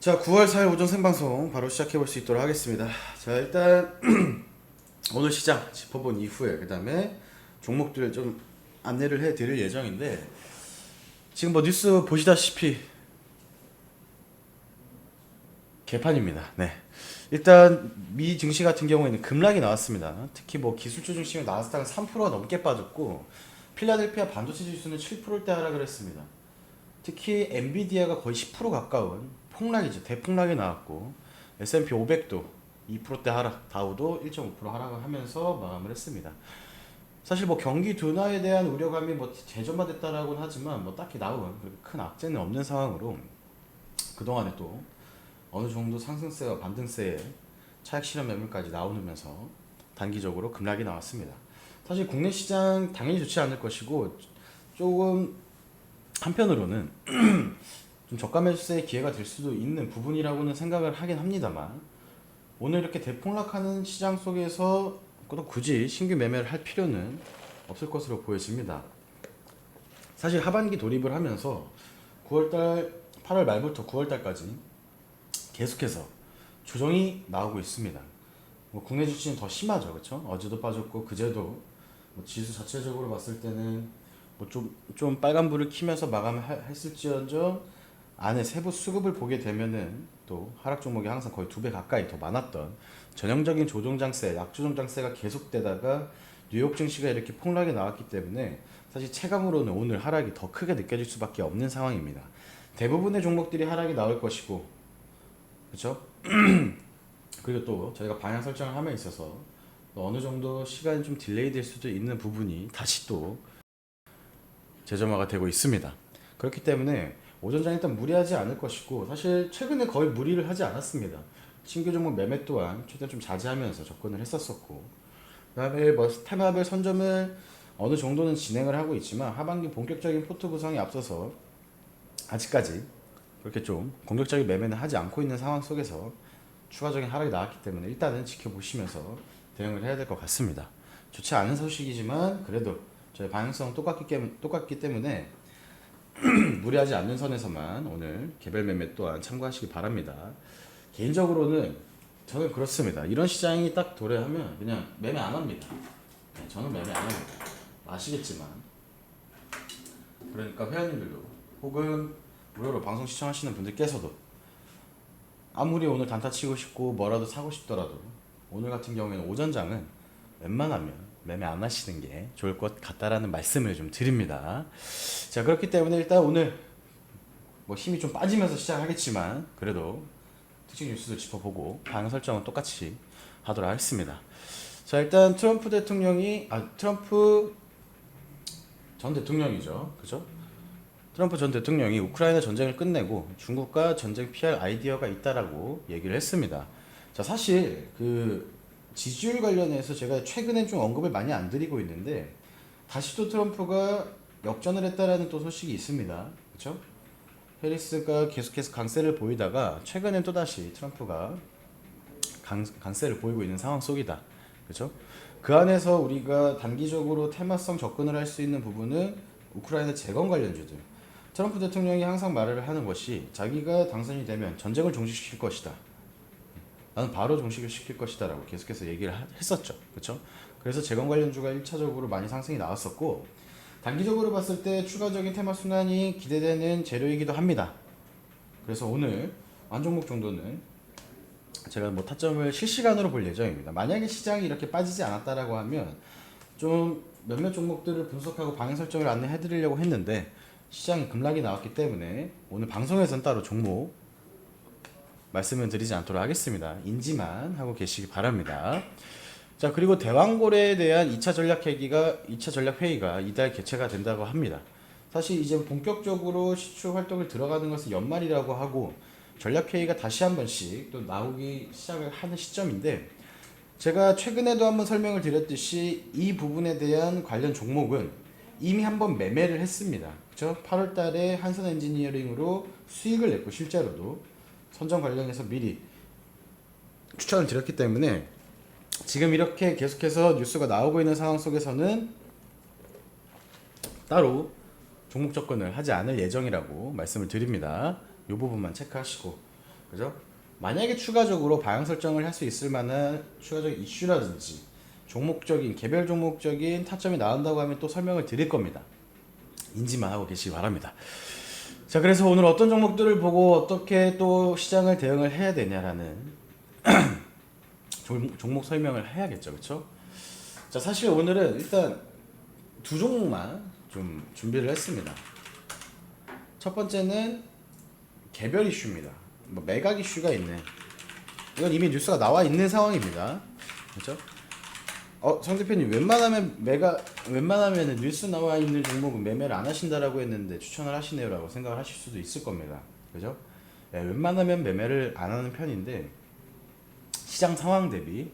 자, 9월 4일 오전 생방송 바로 시작해 볼 수 있도록 하겠습니다. 자, 일단 오늘 시장 짚어본 이후에 그 다음에 종목들을 좀 안내를 해 드릴 예정인데, 지금 뭐 뉴스 보시다시피 개판입니다. 네. 일단 미 증시 같은 경우에는 급락이 나왔습니다. 특히 뭐 기술주 중심의 나스닥은 3%가 넘게 빠졌고, 필라델피아 반도체 지수는 7%대 하락을 했습니다. 특히 엔비디아가 거의 10% 가까운 폭락이죠. 대폭락이 나왔고, S&P 500도 2%대 하락, 다우도 1.5% 하락을 하면서 마감을 했습니다. 사실 뭐 경기 둔화에 대한 우려감이 뭐 재점화됐다라고는 하지만 뭐 딱히 나온 그렇게 큰 악재는 없는 상황으로, 그동안에 또 어느 정도 상승세와 반등세의 차익 실현 매물까지 나오면서 단기적으로 급락이 나왔습니다. 사실 국내 시장 당연히 좋지 않을 것이고, 조금 한편으로는 좀 저가 매수세의 기회가 될 수도 있는 부분이라고는 생각을 하긴 합니다만, 오늘 이렇게 대폭락하는 시장 속에서 또 굳이 신규 매매를 할 필요는 없을 것으로 보여집니다. 사실 하반기 돌입을 하면서 9월달, 8월 말부터 9월달까지 계속해서 조정이 나오고 있습니다. 뭐 국내 주식은 더 심하죠, 그렇죠? 어제도 빠졌고 그제도 뭐 지수 자체적으로 봤을 때는 뭐 좀 빨간불을 켜면서 마감을 했을지언정, 안에 세부 수급을 보게 되면은 또 하락 종목이 항상 거의 2배 가까이 더 많았던 전형적인 조정 장세, 약조정 장세가 계속되다가 뉴욕 증시가 이렇게 폭락이 나왔기 때문에 사실 체감으로는 오늘 하락이 더 크게 느껴질 수밖에 없는 상황입니다. 대부분의 종목들이 하락이 나올 것이고, 그렇죠? 그리고 또 저희가 방향 설정을 함에 있어서 또 어느 정도 시간이 좀 딜레이 될 수도 있는 부분이 다시 또 재점화가 되고 있습니다. 그렇기 때문에 오전장 일단 무리하지 않을 것이고, 사실 최근에 거의 무리를 하지 않았습니다. 신규 종목 매매 또한 최대한 좀 자제하면서 접근을 했었었고, 그다음에 뭐 테마별 선점을 어느 정도는 진행을 하고 있지만 하반기 본격적인 포트 구성에 앞서서 아직까지 그렇게 좀 공격적인 매매는 하지 않고 있는 상황 속에서 추가적인 하락이 나왔기 때문에 일단은 지켜보시면서 대응을 해야 될 것 같습니다. 좋지 않은 소식이지만 그래도 저희 방향성은 똑같기 때문에 무리하지 않는 선에서만 오늘 개별 매매 또한 참고하시기 바랍니다. 개인적으로는 저는 그렇습니다. 이런 시장이 딱 도래하면 그냥 매매 안 합니다. 네, 저는 매매 안 합니다. 아시겠지만, 그러니까 회원님들도 혹은 무료로 방송 시청하시는 분들께서도 아무리 오늘 단타 치고 싶고 뭐라도 사고 싶더라도 오늘 같은 경우에는 오전장은 웬만하면 매매 안 하시는 게 좋을 것 같다라는 말씀을 좀 드립니다. 자, 그렇기 때문에 일단 오늘 뭐 힘이 좀 빠지면서 시작하겠지만 그래도 특징 뉴스도 짚어보고 방향 설정은 똑같이 하도록 하겠습니다. 자, 일단 트럼프 전 대통령이죠, 그죠? 트럼프 전 대통령이 우크라이나 전쟁을 끝내고 중국과 전쟁 피할 아이디어가 있다라고 얘기를 했습니다. 자, 사실 그 지지율 관련해서 제가 최근엔 좀 언급을 많이 안 드리고 있는데, 다시 또 트럼프가 역전을 했다라는 또 소식이 있습니다. 그렇죠? 해리스가 계속해서 강세를 보이다가 최근엔 또다시 트럼프가 강세를 보이고 있는 상황 속이다. 그렇죠? 그 안에서 우리가 단기적으로 테마성 접근을 할 수 있는 부분은 우크라이나 재건 관련주들. 트럼프 대통령이 항상 말을 하는 것이 자기가 당선이 되면 전쟁을 종식시킬 것이다. 나는 바로 종식을 시킬 것이다 라고 계속해서 얘기를 했었죠. 그렇죠? 그래서 재건 관련주가 1차적으로 많이 상승이 나왔었고, 단기적으로 봤을 때 추가적인 테마 순환이 기대되는 재료이기도 합니다. 그래서 오늘 한 종목 정도는 제가 뭐 타점을 실시간으로 볼 예정입니다. 만약에 시장이 이렇게 빠지지 않았다라고 하면 좀 몇몇 종목들을 분석하고 방향 설정을 안내해 드리려고 했는데, 시장이 급락이 나왔기 때문에 오늘 방송에서는 따로 종목 말씀을 드리지 않도록 하겠습니다. 인지만 하고 계시기 바랍니다. 자, 그리고 대왕고래에 대한 2차 전략 회의가 이달 개최가 된다고 합니다. 사실 이제 본격적으로 시추 활동을 들어가는 것은 연말이라고 하고, 전략 회의가 다시 한 번씩 또 나오기 시작을 하는 시점인데, 제가 최근에도 한번 설명을 드렸듯이 이 부분에 대한 관련 종목은 이미 한번 매매를 했습니다. 그렇죠? 8월 달에 한선 엔지니어링으로 수익을 냈고, 실제로도 선정 관련해서 미리 추천을 드렸기 때문에 지금 이렇게 계속해서 뉴스가 나오고 있는 상황 속에서는 따로 종목 접근을 하지 않을 예정이라고 말씀을 드립니다. 이 부분만 체크하시고, 그죠? 만약에 추가적으로 방향 설정을 할 수 있을 만한 추가적인 이슈라든지 종목적인 개별 종목적인 타점이 나온다고 하면 또 설명을 드릴 겁니다. 인지만 하고 계시기 바랍니다. 자, 그래서 오늘 어떤 종목들을 보고 어떻게 또 시장을 대응을 해야 되냐라는 종목 설명을 해야겠죠, 그렇죠? 자, 사실 오늘은 일단 두 종목만 좀 준비를 했습니다. 첫 번째는 개별 이슈입니다. 뭐 매각 이슈가 있네. 이건 이미 뉴스가 나와 있는 상황입니다. 그렇죠? 성 대표님 웬만하면 뉴스 나와 있는 종목은 매매를 안 하신다라고 했는데 추천을 하시네요라고 생각을 하실 수도 있을 겁니다. 그죠? 네, 웬만하면 매매를 안 하는 편인데 시장 상황 대비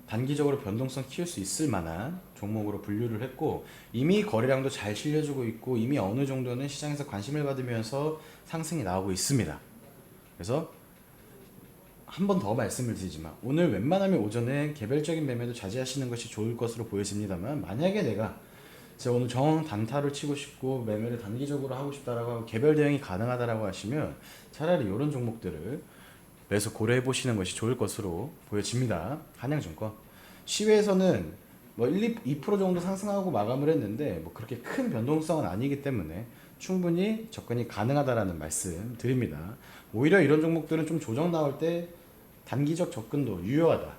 단기적으로 변동성 키울 수 있을 만한 종목으로 분류를 했고 이미 거래량도 잘 실려주고 있고 이미 어느 정도는 시장에서 관심을 받으면서 상승이 나오고 있습니다. 그래서 한 번 더 말씀을 드리지만 오늘 웬만하면 오전에 개별적인 매매도 자제하시는 것이 좋을 것으로 보여집니다만 만약에 내가 제가 오늘 정 단타를 치고 싶고 매매를 단기적으로 하고 싶다라고 하고 개별 대응이 가능하다라고 하시면 차라리 이런 종목들을 매수 고려해 보시는 것이 좋을 것으로 보여집니다. 한양증권 시외에서는 뭐 2% 정도 상승하고 마감을 했는데 뭐 그렇게 큰 변동성은 아니기 때문에 충분히 접근이 가능하다라는 말씀 드립니다. 오히려 이런 종목들은 좀 조정 나올 때 단기적 접근도 유효하다.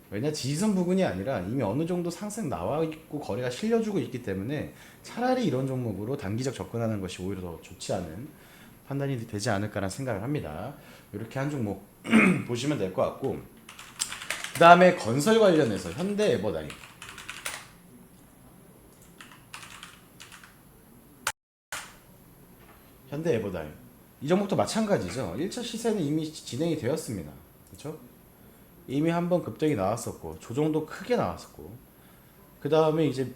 왜냐 지지선 부근이 아니라 이미 어느 정도 상승 나와 있고 거래가 실려주고 있기 때문에 차라리 이런 종목으로 단기적 접근하는 것이 오히려 더 좋지 않은 판단이 되지 않을까라는 생각을 합니다. 이렇게 한 종목 보시면 될 것 같고 그 다음에 건설 관련해서 현대 에버다임 이 종목도 마찬가지죠. 1차 시세는 이미 진행이 되었습니다. 그렇죠? 이미 한번 급등이 나왔었고 조정도 크게 나왔었고 그 다음에 이제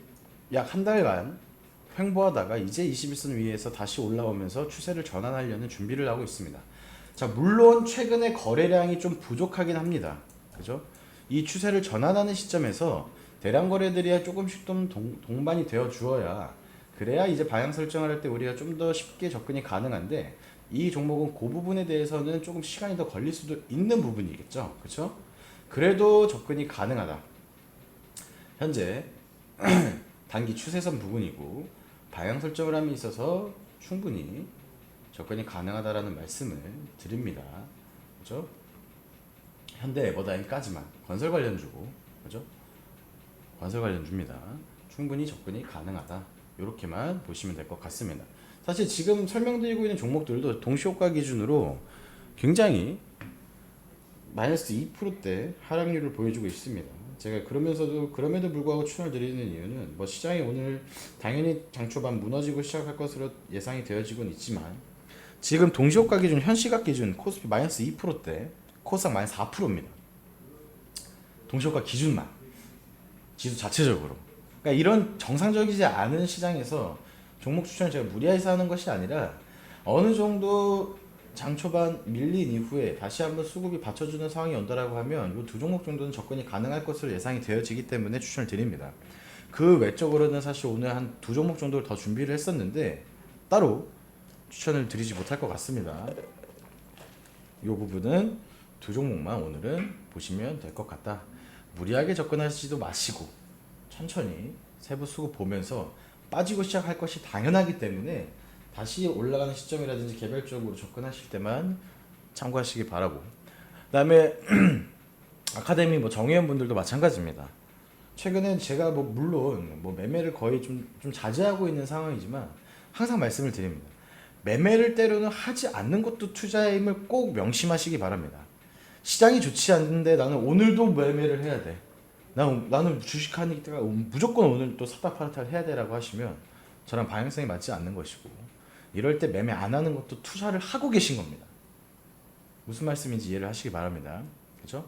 약 한 달간 횡보하다가 이제 21선 위에서 다시 올라오면서 추세를 전환하려는 준비를 하고 있습니다. 자, 물론 최근에 거래량이 좀 부족하긴 합니다. 그죠? 이 추세를 전환하는 시점에서 대량 거래들이 조금씩 좀 동반이 되어 주어야 그래야 이제 방향 설정을 할 때 우리가 좀 더 쉽게 접근이 가능한데 이 종목은 그 부분에 대해서는 조금 시간이 더 걸릴 수도 있는 부분이겠죠. 그렇죠? 그래도 접근이 가능하다. 현재 단기 추세선 부분이고 방향 설정을 함에 있어서 충분히 접근이 가능하다라는 말씀을 드립니다. 그죠? 현대 에버다임까지만 건설 관련주고, 그죠? 건설 관련주입니다. 충분히 접근이 가능하다. 이렇게만 보시면 될 것 같습니다. 사실 지금 설명드리고 있는 종목들도 동시효과 기준으로 굉장히 마이너스 2%대 하락률을 보여주고 있습니다. 제가 그럼에도 불구하고 추천을 드리는 이유는 뭐 시장이 오늘 당연히 장초반 무너지고 시작할 것으로 예상이 되어지고는 있지만 지금 동시효과 기준 현시각 기준 코스피 마이너스 2%대 코스닥 마이너스 4%입니다. 동시효과 기준만 지수 자체적으로 그러니까 이런 정상적이지 않은 시장에서 종목 추천을 제가 무리해서 하는 것이 아니라 어느 정도 장 초반 밀린 이후에 다시 한번 수급이 받쳐주는 상황이 온다라고 하면 이 두 종목 정도는 접근이 가능할 것으로 예상이 되어지기 때문에 추천을 드립니다. 그 외적으로는 사실 오늘 한 두 종목 정도를 더 준비를 했었는데 따로 추천을 드리지 못할 것 같습니다. 이 부분은 두 종목만 오늘은 보시면 될 것 같다. 무리하게 접근하시지도 마시고 천천히 세부 수급 보면서 빠지고 시작할 것이 당연하기 때문에 다시 올라가는 시점이라든지 개별적으로 접근하실 때만 참고하시기 바라고. 그 다음에 아카데미 뭐 정회원분들도 마찬가지입니다. 최근에 제가 뭐 물론 뭐 매매를 거의 좀 자제하고 있는 상황이지만 항상 말씀을 드립니다. 매매를 때로는 하지 않는 것도 투자임을 꼭 명심하시기 바랍니다. 시장이 좋지 않은데 나는 오늘도 매매를 해야 돼. 나는 주식하는 때가 무조건 오늘 또 사다 팔아탈 해야 되라고 하시면 저랑 방향성이 맞지 않는 것이고 이럴 때 매매 안 하는 것도 투자를 하고 계신 겁니다. 무슨 말씀인지 이해를 하시기 바랍니다. 그렇죠?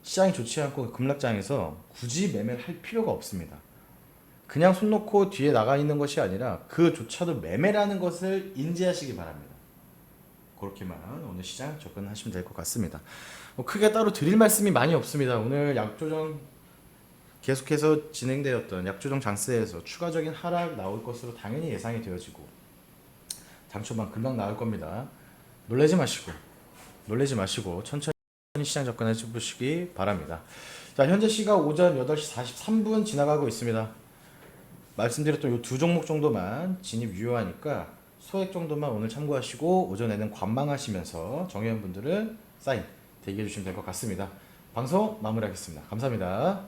시장이 좋지 않고 급락장에서 굳이 매매를 할 필요가 없습니다. 그냥 손 놓고 뒤에 나가 있는 것이 아니라 그조차도 매매라는 것을 인지하시기 바랍니다. 그렇게만 오늘 시장 접근하시면 될 것 같습니다. 뭐 크게 따로 드릴 말씀이 많이 없습니다. 오늘 약조정 계속해서 진행되었던 약조정 장세에서 추가적인 하락 나올 것으로 당연히 예상이 되어지고 장초반 금방 나올 겁니다. 놀라지 마시고 놀라지 마시고 천천히 시장 접근해 보시기 바랍니다. 자, 현재 시각 오전 8시 43분 지나가고 있습니다. 말씀드렸던 이 두 종목 정도만 진입 유효하니까 소액 정도만 오늘 참고하시고 오전에는 관망하시면서 정회원분들은 사인 대기해 주시면 될 것 같습니다. 방송 마무리하겠습니다. 감사합니다.